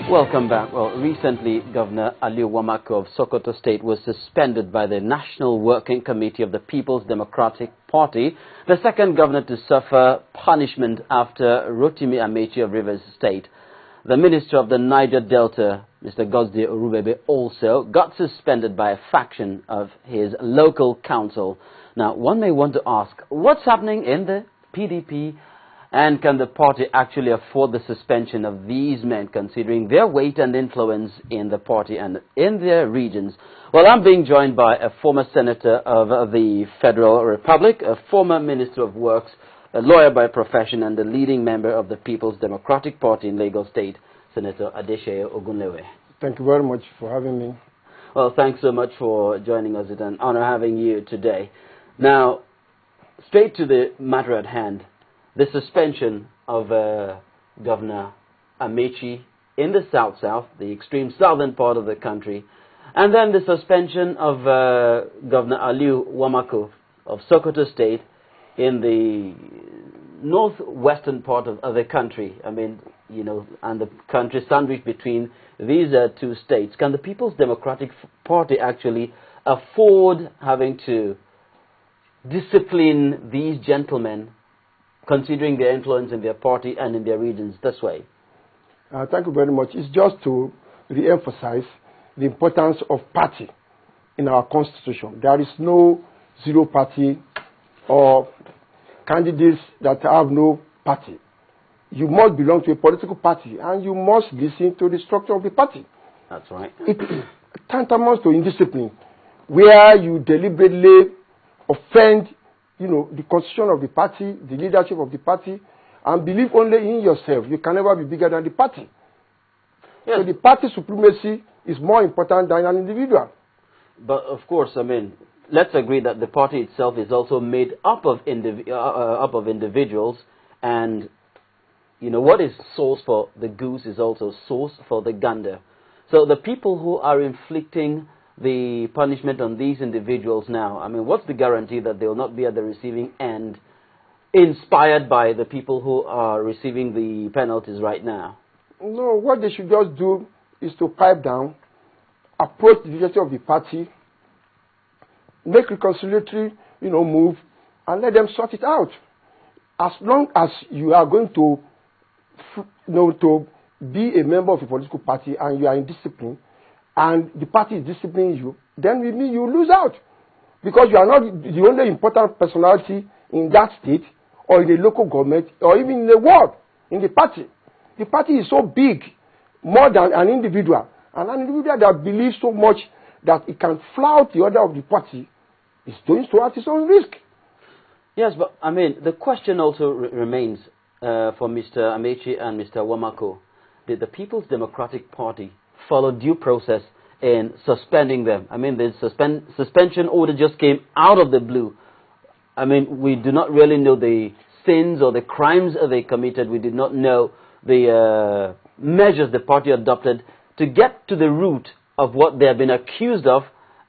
Welcome back. Well, recently, Governor Aliu Wamako of Sokoto State was suspended by the National Working Committee of the People's Democratic Party, the second governor to suffer punishment after Rotimi Amechi of Rivers State. The Minister of the Niger Delta, Mr. Gosde Orubebe, also got suspended by a faction of his local council. Now, one may want to ask, what's happening in the PDP? And can the party actually afford the suspension of these men, considering their weight and influence in the party and in their regions? Well, I'm being joined by a former senator of the Federal Republic, a former Minister of Works, a lawyer by profession, and the leading member of the People's Democratic Party in Lagos State, Senator Adeseye Ogunlewe. Thank you very much for having me. Well, thanks so much for joining us. It's an honor having you today. Now, straight to the matter at hand. The suspension of Governor Amechi in the South, the extreme southern part of the country, and then the suspension of Governor Aliu Wamako of Sokoto State in the northwestern part of the country. I mean, you know, and the country sandwiched between these two states. Can the People's Democratic Party actually afford having to discipline these gentlemen, considering their influence in their party and in their regions this way? Thank you very much. It's just to re-emphasize the importance of party in our constitution. There is no zero party or candidates that have no party. You must belong to a political party and you must listen to the structure of the party. That's right. It tantamount to indiscipline, where you deliberately offend the constitution of the party, the leadership of the party, and believe only in yourself. You can never be bigger than the party. Yes. So the party supremacy is more important than an individual. But of course, I mean, let's agree that the party itself is also made up of individuals, and you know what is sauce for the goose is also sauce for the gander. So the people who are inflicting the punishment on these individuals now, I mean, what's the guarantee that they will not be at the receiving end, inspired by the people who are receiving the penalties right now? No, what they should just do is to pipe down, approach the leadership of the party, make reconciliatory, move, and let them sort it out. As long as you are going to, to be a member of a political party and you are in discipline, and the party is disciplining you, then we mean you lose out. Because you are not the only important personality in that state, or in the local government, or even in the world, in the party. The party is so big, more than an individual. And an individual that believes so much that it can flout the order of the party is doing so at its own risk. Yes, but I mean, the question also remains for Mr. Amechi and Mr. Wamako. Did the People's Democratic Party follow due process in suspending them? I mean, the suspension order just came out of the blue. I mean, we do not really know the sins or the crimes they committed. We did not know the measures the party adopted to get to the root of what they have been accused of,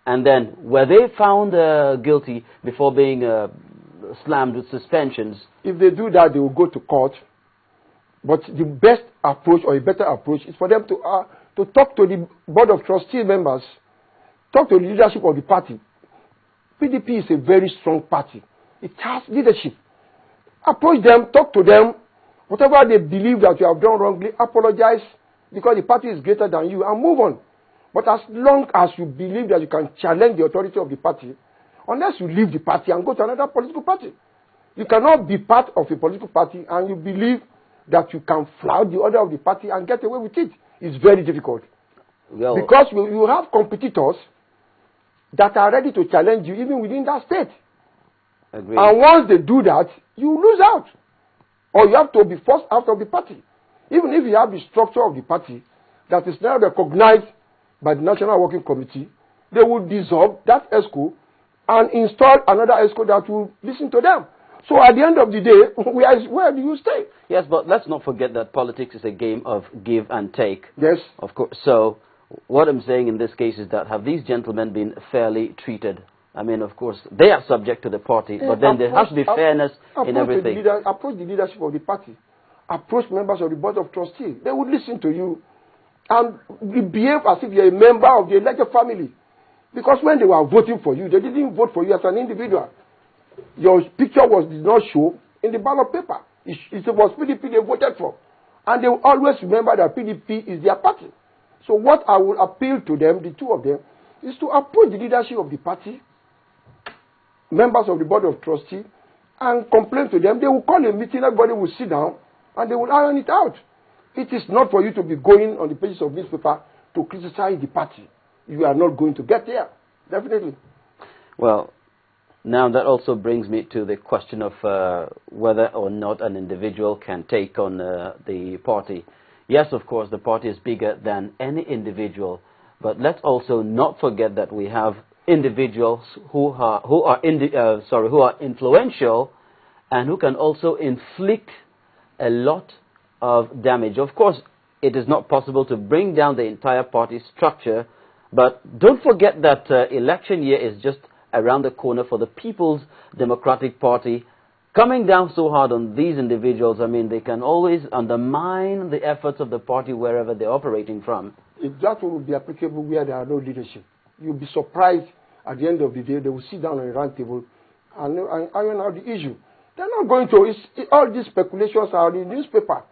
and then were they found guilty before being slammed with suspensions? If they do that, they will go to court. But the best approach, or a better approach, is for them to talk to the Board of Trustee members, talk to the leadership of the party. PDP is a very strong party. It has leadership. Approach them, talk to them. Whatever they believe that you have done wrongly, apologize, because the party is greater than you, and move on. But as long as you believe that you can challenge the authority of the party, unless you leave the party and go to another political party, you cannot be part of a political party and you believe that you can flout the order of the party and get away with it. It's very difficult. Well, because you have competitors that are ready to challenge you even within that state. Agreed. And once they do that, you lose out. Or you have to be forced out of the party. Even if you have the structure of the party that is now recognized by the National Working Committee, they will dissolve that ESCO and install another ESCO that will listen to them. So at the end of the day, where do you stay? Yes, but let's not forget that politics is a game of give and take. Yes. Of course. So what I'm saying in this case is that have these gentlemen been fairly treated? I mean, of course, they are subject to the party, but then there has to be fairness in everything. Approach the leadership of the party. Approach members of the Board of Trustees. They would listen to you. and behave as if you're a member of the elected family. Because when they were voting for you, they didn't vote for you as an individual. Your picture did not show in the ballot paper. It was PDP they voted for. And they will always remember that PDP is their party. So what I will appeal to them, the two of them, is to approach the leadership of the party, members of the board of trustees, and complain to them. They will call a meeting, everybody will sit down, and they will iron it out. It is not for you to be going on the pages of newspaper to criticize the party. You are not going to get there, definitely. Well, now that also brings me to the question of whether or not an individual can take on the party. Yes, of course, the party is bigger than any individual, but let's also not forget that we have individuals who are influential and who can also inflict a lot of damage. Of course, it is not possible to bring down the entire party structure, but don't forget that election year is just around the corner for the People's Democratic Party. Coming down so hard on these individuals, I mean, they can always undermine the efforts of the party wherever they're operating from. If that would be applicable where there are no leadership, you'll be surprised at the end of the day they will sit down on a round table and iron out the issue. They're not going to. All these speculations are in the newspaper.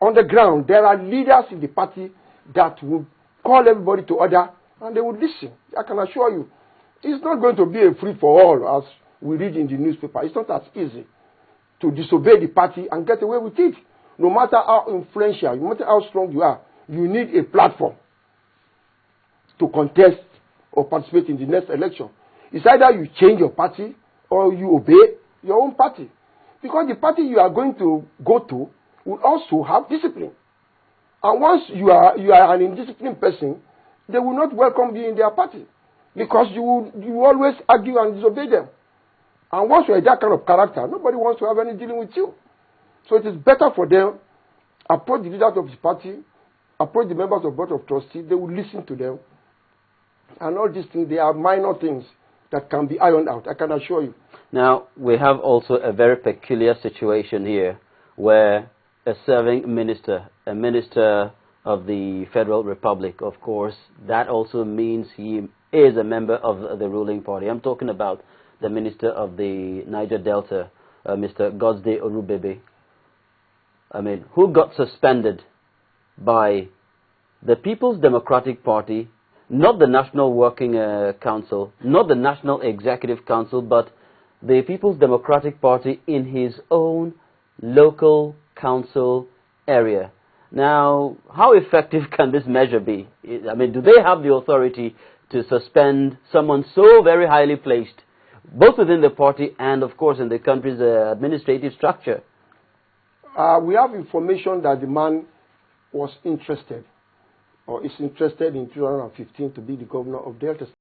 On the ground, there are leaders in the party that will call everybody to order and they will listen. I can assure you. It's not going to be a free-for-all as we read in the newspaper. It's not as easy to disobey the party and get away with it. No matter how influential, no matter how strong you are, you need a platform to contest or participate in the next election. It's either you change your party or you obey your own party. Because the party you are going to go to will also have discipline. And once you are an indisciplined person, they will not welcome you in their party. Because you always argue and disobey them. And once you are that kind of character, nobody wants to have any dealing with you. So it is better for them, approach the leaders of the party, approach the members of the board of trustees, they will listen to them. And all these things, they are minor things that can be ironed out, I can assure you. Now, we have also a very peculiar situation here where a serving minister, a minister of the Federal Republic, of course, that also means he is a member of the ruling party. I'm talking about the Minister of the Niger Delta, Mr. Godsday Orubebe. I mean, who got suspended by the People's Democratic Party, not the National Working Council, not the National Executive Council, but the People's Democratic Party in his own local council area. Now, how effective can this measure be? I mean, do they have the authority to suspend someone so very highly placed, both within the party and, of course, in the country's administrative structure? We have information that the man was interested, or is interested in 2015 to be the governor of Delta State.